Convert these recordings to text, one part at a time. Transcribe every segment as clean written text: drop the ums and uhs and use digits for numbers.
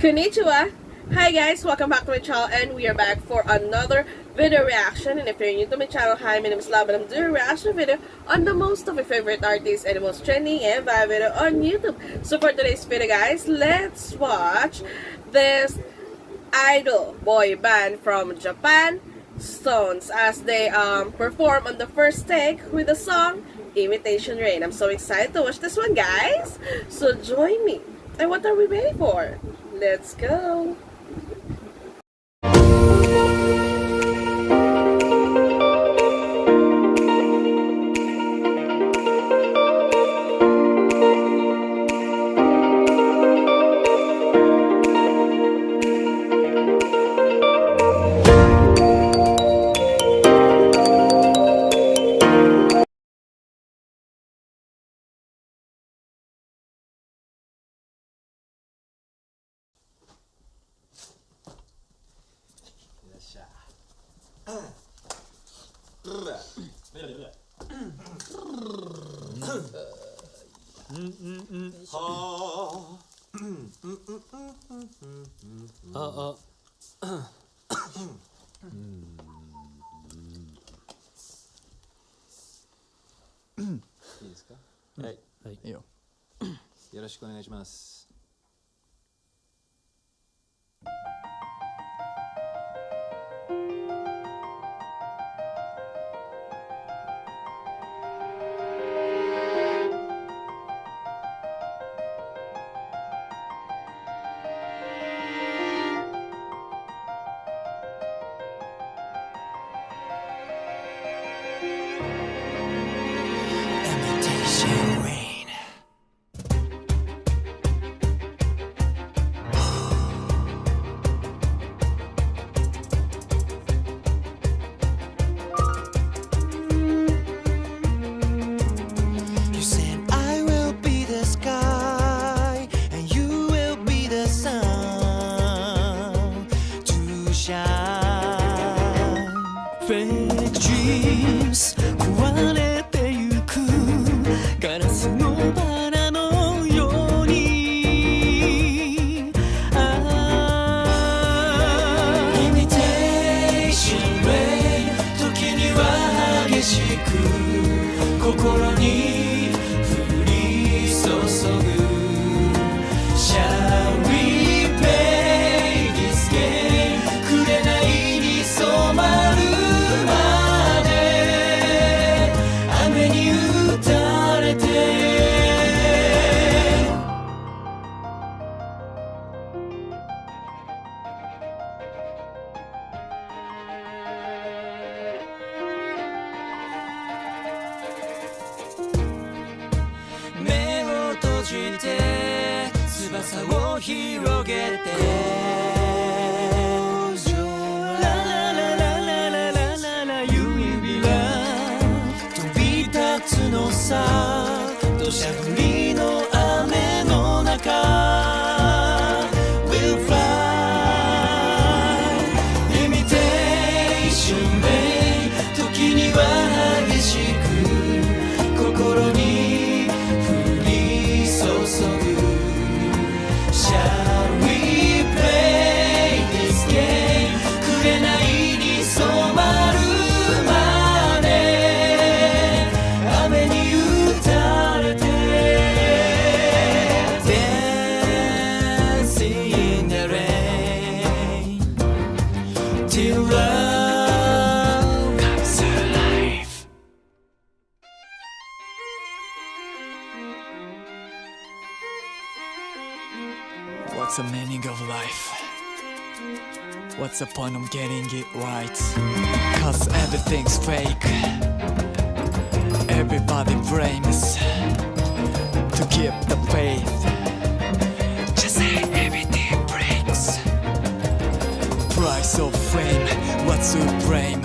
Konnichiwa! Hi guys! Welcome back to my channel and we are back for another video reaction. And if you're new to my channel, hi, my name is Love and I'm doing a reaction video on the most of my favorite artists and the most trending and viral video on YouTube. So for today's video guys, let's watch this idol boy band from Japan, SixTONES, as they perform on the first take with the song Imitation Rain. I'm so excited to watch this one guys! So join me! And what are we waiting for? Let's go!いいですか？はい。はい。いいよ。よろしくお願いします。Fake dreams 壊れてゆくガラスのバラのように Imitation rain 時には激しく心に降り注ぐ Shall we play this game 紅に染まる目を閉じて翼を広げてラララララララララ指は飛び立つのさ土砂降りの雨の中 We'll fly Imitation rain 時には激しく心にShall we play this game 紅に染まるまで雨に打たれて Dancing in the rain Till love comes alive What's the meaning of life? What's the point of getting it right? Cause everything's fake. Everybody blames to keep the faith. Just say everything breaks. Price of fame, what's to blame?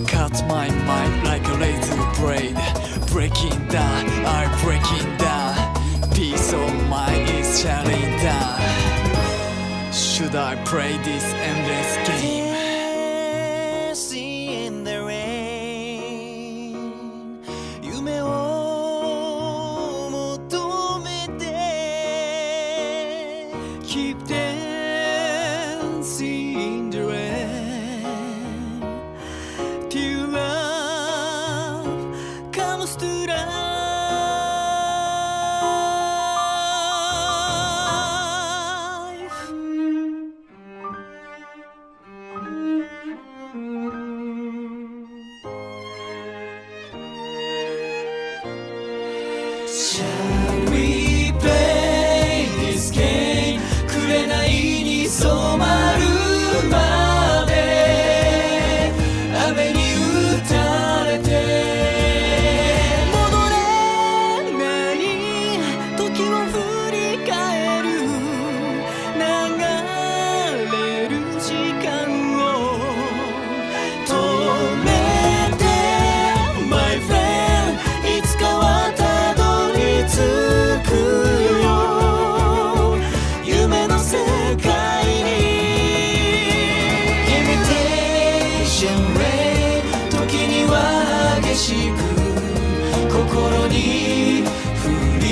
Cut my mind like a razor blade. Breaking down, I'm breaking down. Peace of mind is shutting down. Should I play this endless game? Dancing in the rain 夢を求めて keep dancing in the rain till love comes to life. Shall we play this game? 紅に染まるまで雨に打たれて戻れない時を振り返る流れる時間を止めて My friend いつかはたどり着くよ夢の世界に IMITATION rain 時には激しく心に降り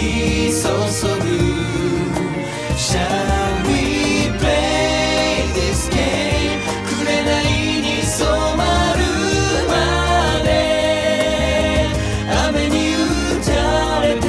注ぐ Shall we play this game 紅に染まるまで雨に打たれて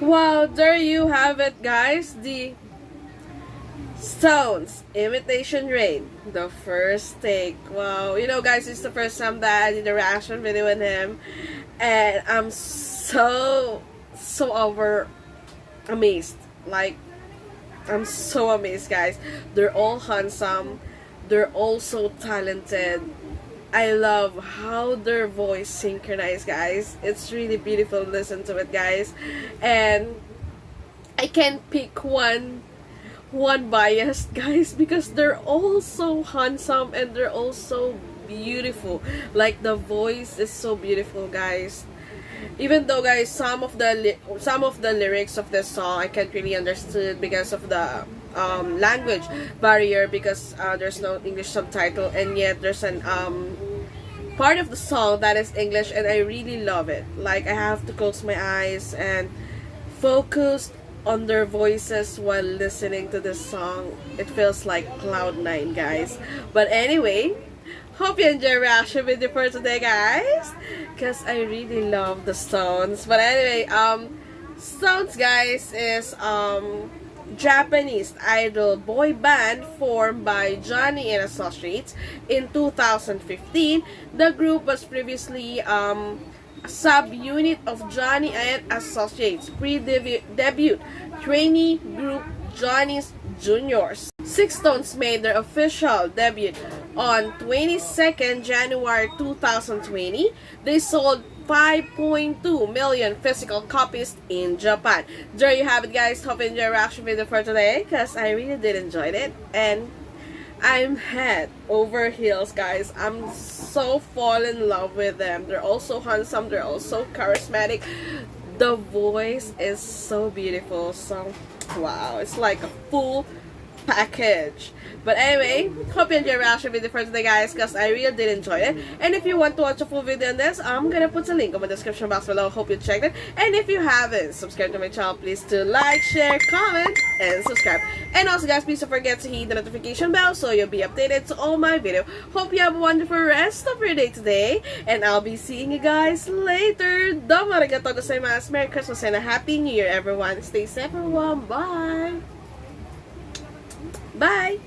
Wow, there you have it, guys. The Stones Imitation Rain, the first take. Wow, you know, guys, it's the first time that I did a reaction video with him, and I'm so over amazed. Like, I'm so amazed, guys. They're all handsome. They're all so talented. I love how their voice synchronized, guys. It's really beautiful to listen to it, guys. And I can't pick one biased, guys, because they're all so handsome and they're all so beautiful. Like, the voice is so beautiful, guys. Even though, guys, some of the lyrics of this song I can't really understand because of the language barrier, because there's no English subtitle, and yet there's an part of the song that is English, and I really love it. Like, I have to close my eyes and focus on their voices while listening to this song. It feels like Cloud9, guys. But anyway, hope you enjoy reaction video for today, guys, because I really love the Stones. But anyway, Stones, guys, is Japanese idol boy band formed by Johnny and Associates in 2015. The group was previously a sub-unit of Johnny and Associates pre-debut trainee group Johnny's Juniors. SixTONES made their official debut on 22nd January 2020. They sold 5.2 million physical copies in Japan. There you have it, guys. Hope you enjoyed the reaction video for today, because I really did enjoy it. And I'm head over heels, guys. I'm so fall in love with them. They're all so handsome. They're all so charismatic. The voice is so beautiful. So, wow. It's like a full package. But anyway, hope you enjoyed the reaction video for today, guys, because I really did enjoy it. And if you want to watch a full video on this, I'm gonna put a link in the description box below. Hope you checked it. And if you haven't subscribed to my channel, please do like, share, comment, and subscribe. And also, guys, please don't forget to hit the notification bell so you'll be updated to all my videos. Hope you have a wonderful rest of your day today, and I'll be seeing you guys later. Domo arigatou gozaimasu. Merry Christmas and a Happy New Year, everyone. Stay safe, everyone. Bye. Bye.